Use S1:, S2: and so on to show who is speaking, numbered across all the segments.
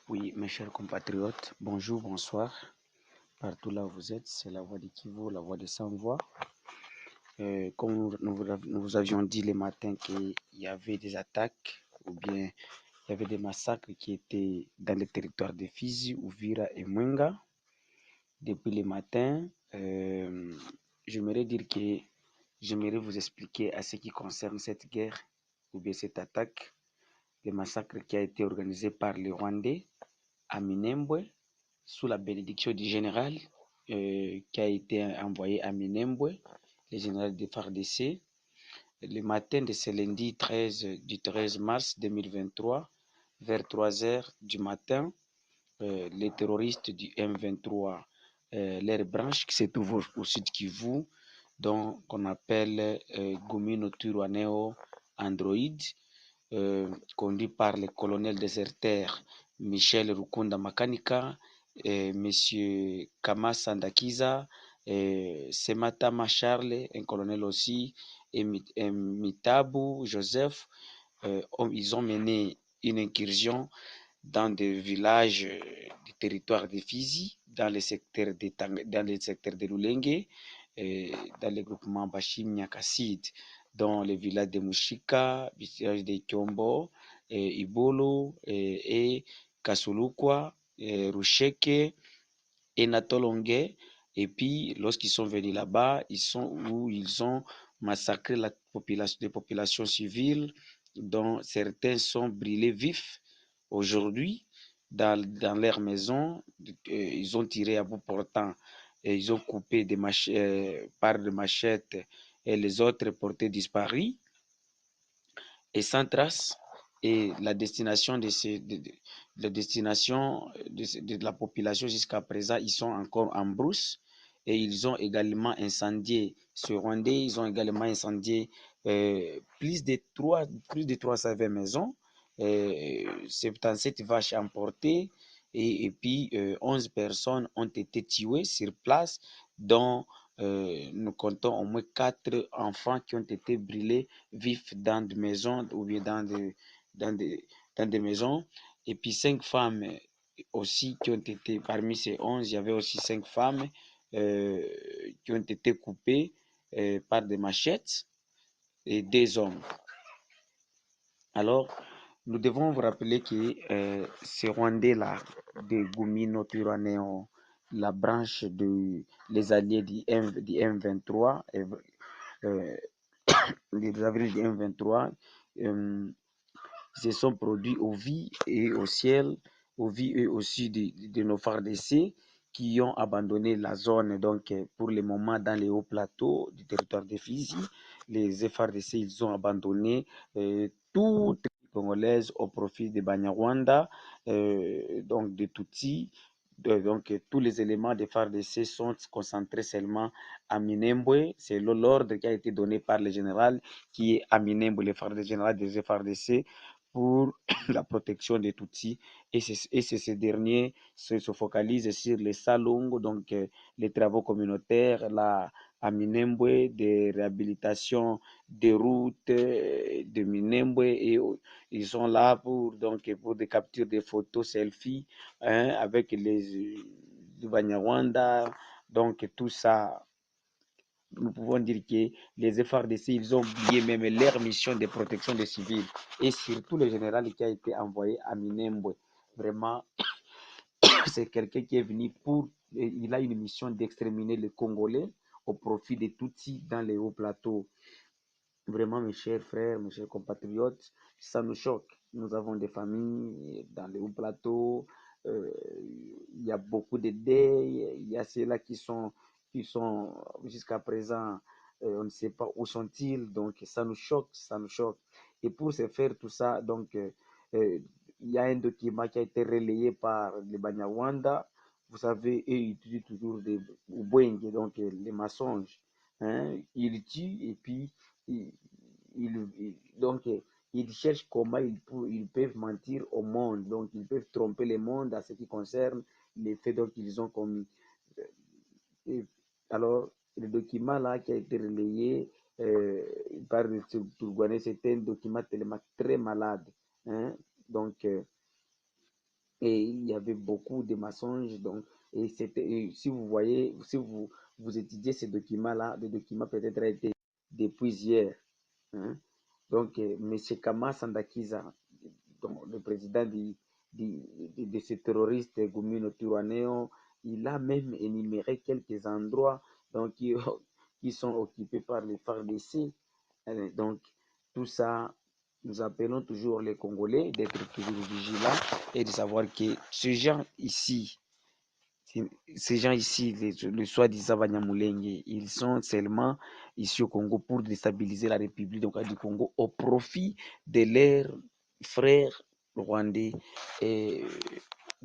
S1: Oui, mes chers compatriotes, bonjour, bonsoir. Partout là où vous êtes, c'est la voix de Kivu, la voix de Sans Voix. Comme nous vous avions dit le matin qu'il y avait des attaques ou bien il y avait des massacres qui étaient dans le territoire de Fizi, Uvira et Mwenga. Depuis le matin, j'aimerais dire que j'aimerais vous expliquer à ce qui concerne cette guerre ou bien cette attaque, le massacre qui a été organisé par les Rwandais à Minembwe sous la bénédiction du général qui a été envoyé à Minembwe, le général de FARDC. Le matin de ce lundi 13 mars 2023, vers 3 heures du matin, les terroristes du M23, leur branche qui se trouve au sud Kivu, donc qu'on appelle Gomino Turwaneo Android, conduit par le colonel déserteur Michel Rukunda Makanika, Monsieur Kamasa Ndakiza, Sematama Charles, un colonel aussi, et Mitabu Joseph. Ils ont mené une incursion dans des villages du territoire de Fizi, dans le secteur de Lulenge, dans le groupement Bashim Nyakasid, dans les villages de Mushika, village de Kyombo, Ibolo et Kasulukwa, Rusheke et Natolonge. Et puis, lorsqu'ils sont venus là-bas, ils ont massacré les populations civiles, dont certains sont brûlés vifs. Aujourd'hui, dans leur maison, ils ont tiré à bout portant et ils ont coupé des par de machettes et les autres portés disparus et sans trace. Et la destination la destination de la population jusqu'à présent, ils sont encore en brousse et ils ont également incendié ce Rwandais, ils ont également incendié plus de 320 maisons, 77 vaches emportées et puis 11 personnes ont été tuées sur place, dont nous comptons au moins 4 enfants qui ont été brûlés vifs dans des maisons ou bien dans des, dans des maisons. Et puis 5 femmes aussi qui ont été, parmi ces 11, il y avait aussi 5 femmes qui ont été coupées par des machettes et des hommes. Alors, nous devons vous rappeler que ces Rwandais-là, de Gumino Turaneo, la branche les alliés du M23, les avril du M23, se sont produits au vie et au ciel, au vie et aussi de nos FARDC qui ont abandonné la zone. Donc, pour le moment, dans les hauts plateaux du territoire de Fizi, les FARDC, ils ont abandonné toutes les Congolaises au profit de Banyarwanda, donc de Tutsi. Donc, tous les éléments des FARDC sont concentrés seulement à Minembwe. C'est l'ordre qui a été donné par le général qui est à Minembwe, le général des FARDC, pour la protection des Tutsis. Et ces derniers se focalisent sur les Salongo, donc les travaux communautaires, à Minembwe, des réhabilitations des routes de Minembwe, et ils sont là pour des captures de photos selfies avec les Banyarwanda. Donc tout ça, nous pouvons dire que les FARDC, ils ont oublié même leur mission de protection des civils et surtout le général qui a été envoyé à Minembwe. Vraiment, c'est quelqu'un qui est venu il a une mission d'exterminer les Congolais au profit des Tutsis dans les hauts plateaux. Vraiment, mes chers frères, mes chers compatriotes, ça nous choque. Nous avons des familles dans les hauts plateaux, il y a beaucoup de deuils, il y a ceux-là qui sont jusqu'à présent, on ne sait pas où sont-ils, donc ça nous choque, ça nous choque. Et pour se faire tout ça, donc, il y a un document qui a été relayé par les Banyarwanda. Vous savez, eux, ils utilisent toujours des Ubwenge, donc les mensonges. Hein? Ils tuent et puis ils, donc ils cherchent comment ils peuvent mentir au monde. Donc ils peuvent tromper le monde à ce qui concerne les faits qu'ils ont commis. Et alors, le document là qui a été relayé par le Tourguanais, c'était un document tellement très malade. Hein? Donc, et il y avait beaucoup de mensonges. Donc, et c'était, et si vous voyez, si vous étudiez ces documents-là, des documents peut-être été depuis hier. Hein. Donc, M. Kama Sandakiza, donc, le président de ce terroriste Gumino Turaneo, il a même énuméré quelques endroits donc, qui sont occupés par les FARDC. Donc, tout ça, nous appelons toujours les Congolais d'être toujours vigilants et de savoir que ces gens ici, les soi-disant Banyamulenge, ils sont seulement ici au Congo pour déstabiliser la République du Congo au profit de leurs frères rwandais. Et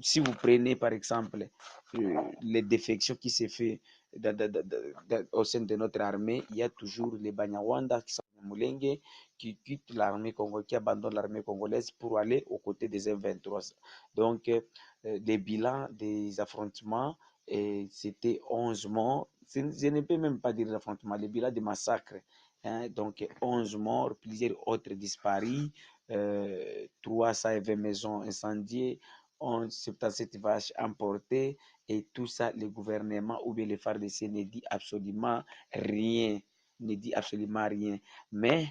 S1: si vous prenez par exemple les défections qui se fait au sein de notre armée, il y a toujours les Banyarwanda qui sont Mulenge qui quittent l'armée congolaise, qui abandonnent l'armée congolaise pour aller aux côtés des M23. Donc, les bilans des affrontements, c'était 11 morts. Je ne peux même pas dire des affrontements, les bilans des massacres. Hein, donc, 11 morts, plusieurs autres disparus, 320 maisons incendiées, 77 vaches emportées, et tout ça, le gouvernement ou bien les FARDC ne dit absolument rien. Ne dit absolument rien. Mais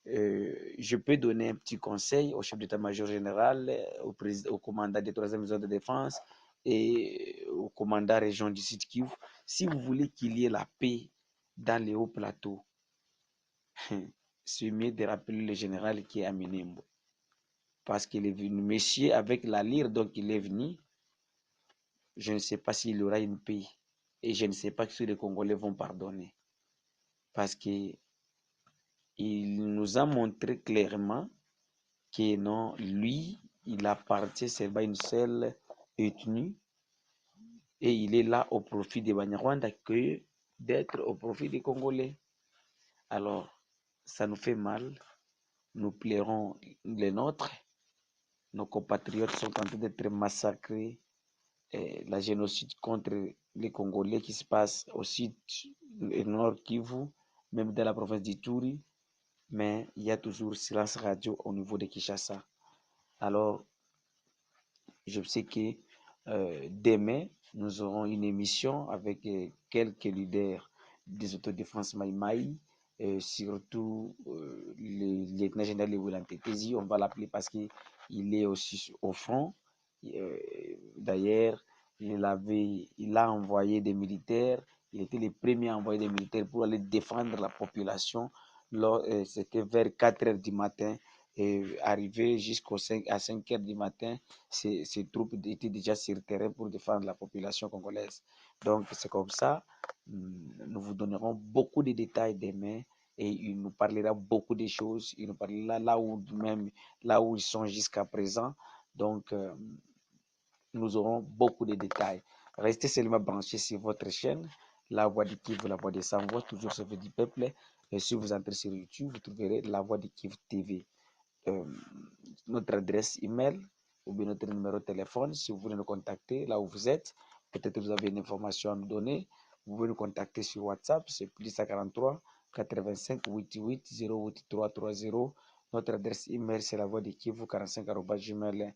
S1: je peux donner un petit conseil au chef d'état-major général, au commandant des 3e zone de défense et au commandant région du Sud Kivu. Si vous voulez qu'il y ait la paix dans les hauts plateaux, c'est mieux de rappeler le général qui est à Minembo. Parce qu'il est venu, monsieur, avec la lyre, donc il est venu. Je ne sais pas s'il y aura une paix. Et je ne sais pas si les Congolais vont pardonner. Parce qu'il nous a montré clairement que non, lui, il appartient seulement à une seule ethnie et il est là au profit des Banyarwanda que d'être au profit des Congolais. Alors, ça nous fait mal, nous plairons les nôtres, nos compatriotes sont en train d'être massacrés, et la génocide contre les Congolais qui se passe au sud et nord Kivu, même dans la province d'Ituri, mais il y a toujours silence radio au niveau de Kinshasa. Alors, je sais que demain, nous aurons une émission avec quelques leaders des autodéfenses Maïmaï, surtout le lieutenant-général Lewin Tétési, on va l'appeler parce qu'il est aussi au front. D'ailleurs, il a envoyé des militaires, il était le premier à envoyer des militaires pour aller défendre la population. C'était vers 4 heures du matin et arrivé à 5 heures du matin, ces troupes étaient déjà sur le terrain pour défendre la population congolaise. Donc, c'est comme ça. Nous vous donnerons beaucoup de détails demain et il nous parlera beaucoup de choses. Il nous parlera là où ils sont jusqu'à présent. Donc, nous aurons beaucoup de détails. Restez seulement branchés sur votre chaîne, La Voix du Kivu, La Voix des Sans-Voix, toujours sauvé du peuple. Et si vous entrez sur YouTube, vous trouverez La Voix du Kivu TV. Euh, notre adresse email ou bien notre numéro de téléphone si vous voulez nous contacter là où vous êtes. Peut-être que vous avez une information à nous donner. Vous pouvez nous contacter sur WhatsApp, c'est plus 143 85 88 08 330. Notre adresse email, c'est la voix de Kivu 45 gmail